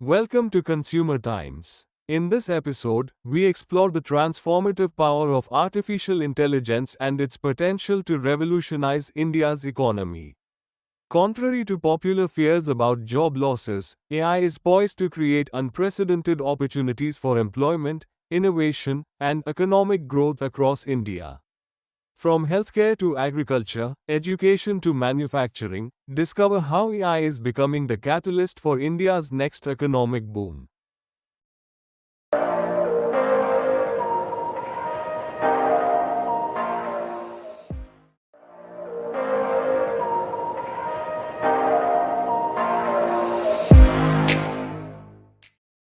Welcome to Consumer Times. In this episode, we explore the transformative power of artificial intelligence and its potential to revolutionize India's economy. Contrary to popular fears about job losses, AI is poised to create unprecedented opportunities for employment, innovation, and economic growth across India. From healthcare to agriculture, education to manufacturing, discover how AI is becoming the catalyst for India's next economic boom.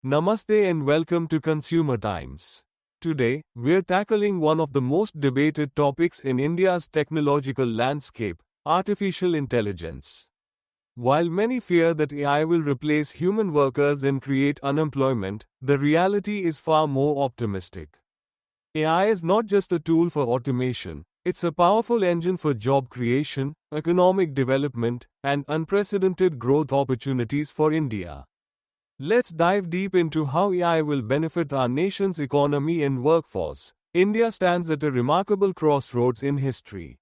Namaste and welcome to Consumer Times. Today, we're tackling one of the most debated topics in India's technological landscape: artificial intelligence. While many fear that AI will replace human workers and create unemployment, the reality is far more optimistic. AI is not just a tool for automation, it's a powerful engine for job creation, economic development, and unprecedented growth opportunities for India. Let's dive deep into how AI will benefit our nation's economy and workforce. India stands at a remarkable crossroads in history.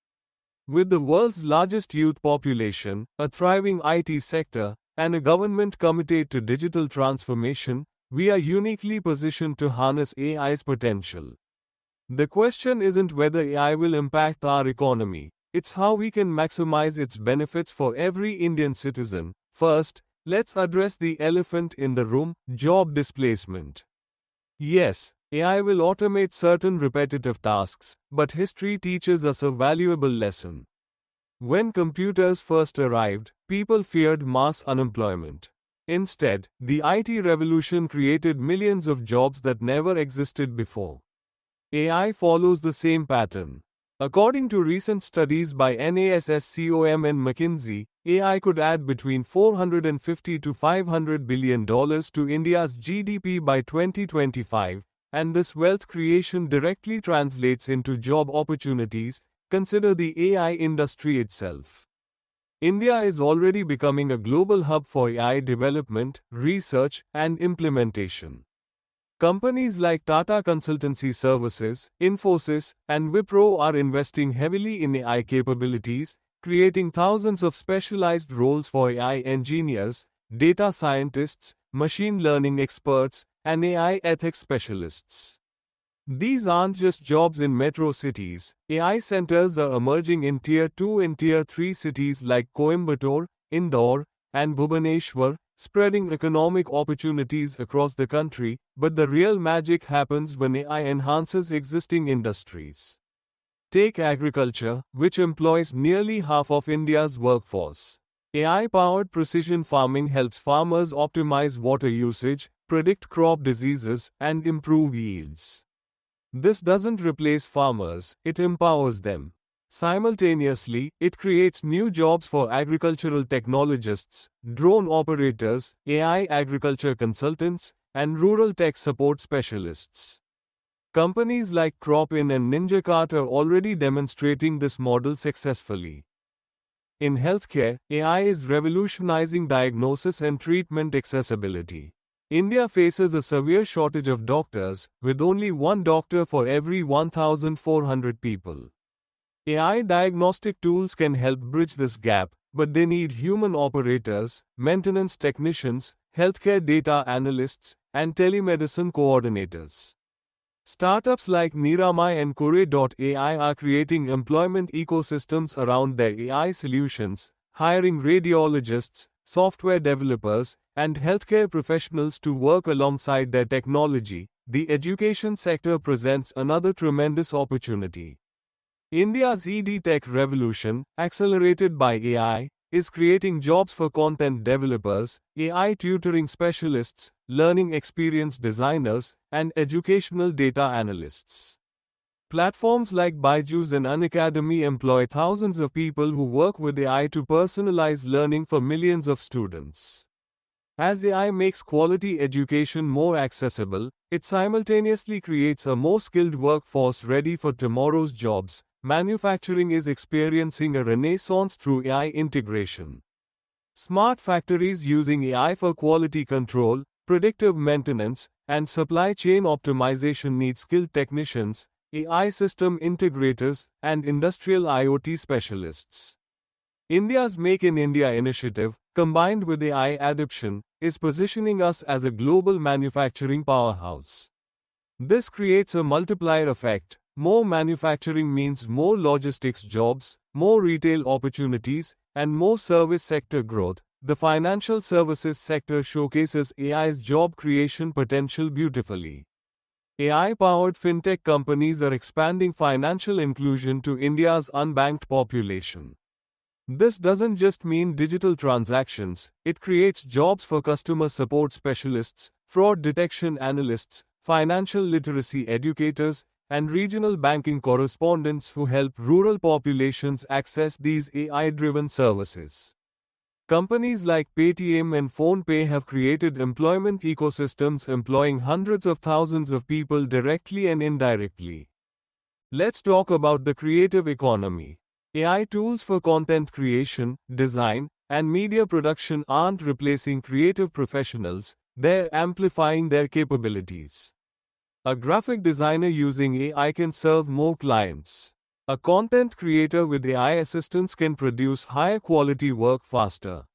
With the world's largest youth population, a thriving IT sector, and a government committed to digital transformation, we are uniquely positioned to harness AI's potential. The question isn't whether AI will impact our economy, it's how we can maximize its benefits for every Indian citizen. First, let's address the elephant in the room: job displacement. Yes, AI will automate certain repetitive tasks, but history teaches us a valuable lesson. When computers first arrived, people feared mass unemployment. Instead, the IT revolution created millions of jobs that never existed before. AI follows the same pattern. According to recent studies by NASSCOM and McKinsey, AI could add between $450 to $500 billion to India's GDP by 2025, and this wealth creation directly translates into job opportunities. Consider the AI industry itself. India is already becoming a global hub for AI development, research, and implementation. Companies like Tata Consultancy Services, Infosys, and Wipro are investing heavily in AI capabilities, creating thousands of specialized roles for AI engineers, data scientists, machine learning experts, and AI ethics specialists. These aren't just jobs in metro cities. AI centers are emerging in Tier 2 and Tier 3 cities like Coimbatore, Indore, and Bhubaneswar, spreading economic opportunities across the country. But the real magic happens when AI enhances existing industries. Take agriculture, which employs nearly half of India's workforce. AI-powered precision farming helps farmers optimize water usage, predict crop diseases, and improve yields. This doesn't replace farmers, it empowers them. Simultaneously, it creates new jobs for agricultural technologists, drone operators, AI agriculture consultants, and rural tech support specialists. Companies like Cropin and NinjaCart are already demonstrating this model successfully. In healthcare, AI is revolutionizing diagnosis and treatment accessibility. India faces a severe shortage of doctors, with only one doctor for every 1,400 people. AI diagnostic tools can help bridge this gap, but they need human operators, maintenance technicians, healthcare data analysts, and telemedicine coordinators. Startups like Niramai and Kure.ai are creating employment ecosystems around their AI solutions, hiring radiologists, software developers, and healthcare professionals to work alongside their technology. The education sector presents another tremendous opportunity. India's EdTech revolution, accelerated by AI, is creating jobs for content developers, AI tutoring specialists, learning experience designers, and educational data analysts. Platforms like Byju's and Unacademy employ thousands of people who work with AI to personalize learning for millions of students. As AI makes quality education more accessible, it simultaneously creates a more skilled workforce ready for tomorrow's jobs. Manufacturing is experiencing a renaissance through AI integration. Smart factories using AI for quality control, predictive maintenance, and supply chain optimization need skilled technicians, AI system integrators, and industrial IoT specialists. India's Make in India initiative, combined with AI adoption, is positioning us as a global manufacturing powerhouse. This creates a multiplier effect. More manufacturing means more logistics jobs, more retail opportunities, and more service sector growth. The financial services sector showcases AI's job creation potential beautifully. AI-powered fintech companies are expanding financial inclusion to India's unbanked population. This doesn't just mean digital transactions, it creates jobs for customer support specialists, fraud detection analysts, financial literacy educators, and regional banking correspondents who help rural populations access these AI-driven services. Companies like Paytm and PhonePe have created employment ecosystems employing hundreds of thousands of people directly and indirectly. Let's talk about the creative economy. AI tools for content creation, design, and media production aren't replacing creative professionals, they're amplifying their capabilities. A graphic designer using AI can serve more clients. A content creator with AI assistance can produce higher quality work faster.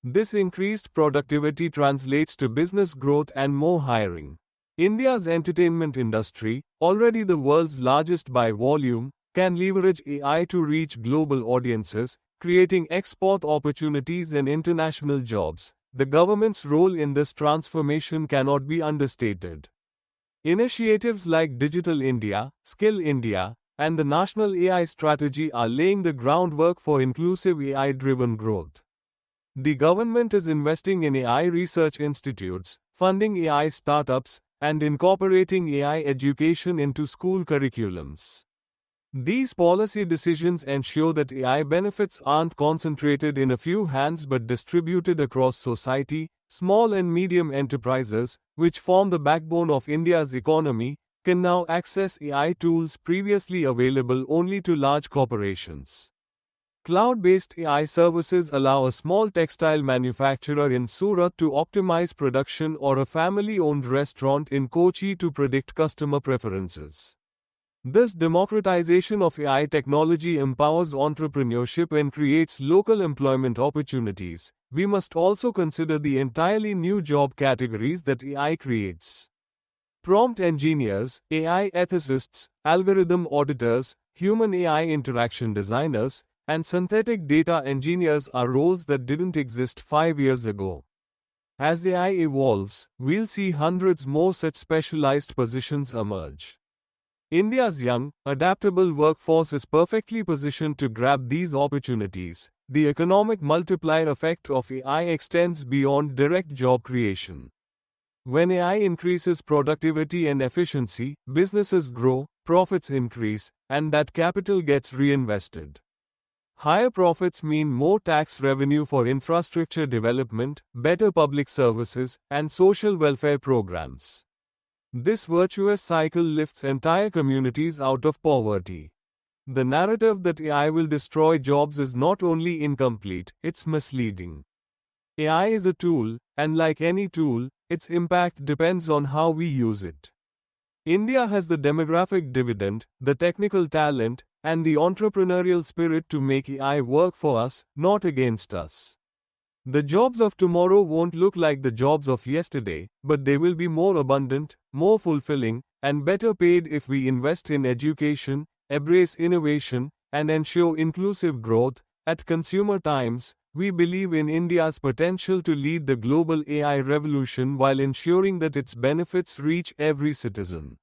This increased productivity translates to business growth and more hiring. India's entertainment industry, already the world's largest by volume, can leverage AI to reach global audiences, creating export opportunities and international jobs. The government's role in this transformation cannot be understated. Initiatives like Digital India, Skill India, and the National AI Strategy are laying the groundwork for inclusive AI-driven growth. The government is investing in AI research institutes, funding AI startups, and incorporating AI education into school curriculums. These policy decisions ensure that AI benefits aren't concentrated in a few hands but distributed across society. Small and medium enterprises, which form the backbone of India's economy, can now access AI tools previously available only to large corporations. Cloud-based AI services allow a small textile manufacturer in Surat to optimize production or a family-owned restaurant in Kochi to predict customer preferences. This democratization of AI technology empowers entrepreneurship and creates local employment opportunities. We must also consider the entirely new job categories that AI creates. Prompt engineers, AI ethicists, algorithm auditors, human AI interaction designers, and synthetic data engineers are roles that didn't exist 5 years ago. As AI evolves, we'll see hundreds more such specialized positions emerge. India's young, adaptable workforce is perfectly positioned to grab these opportunities. The economic multiplier effect of AI extends beyond direct job creation. When AI increases productivity and efficiency, businesses grow, profits increase, and that capital gets reinvested. Higher profits mean more tax revenue for infrastructure development, better public services, and social welfare programs. This virtuous cycle lifts entire communities out of poverty. The narrative that AI will destroy jobs is not only incomplete, it's misleading. AI is a tool, and like any tool, its impact depends on how we use it. India has the demographic dividend, the technical talent, and the entrepreneurial spirit to make AI work for us, not against us. The jobs of tomorrow won't look like the jobs of yesterday, but they will be more abundant, more fulfilling, and better paid if we invest in education, embrace innovation, and ensure inclusive growth. At Consumer Times, we believe in India's potential to lead the global AI revolution while ensuring that its benefits reach every citizen.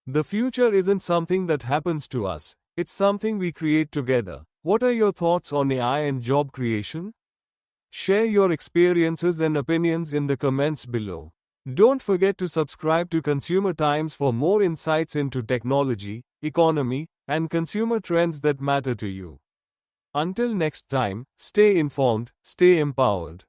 The future isn't something that happens to us, it's something we create together. What are your thoughts on AI and job creation? Share your experiences and opinions in the comments below. Don't forget to subscribe to Consumer Times for more insights into technology, economy, and consumer trends that matter to you. Until next time, stay informed, stay empowered.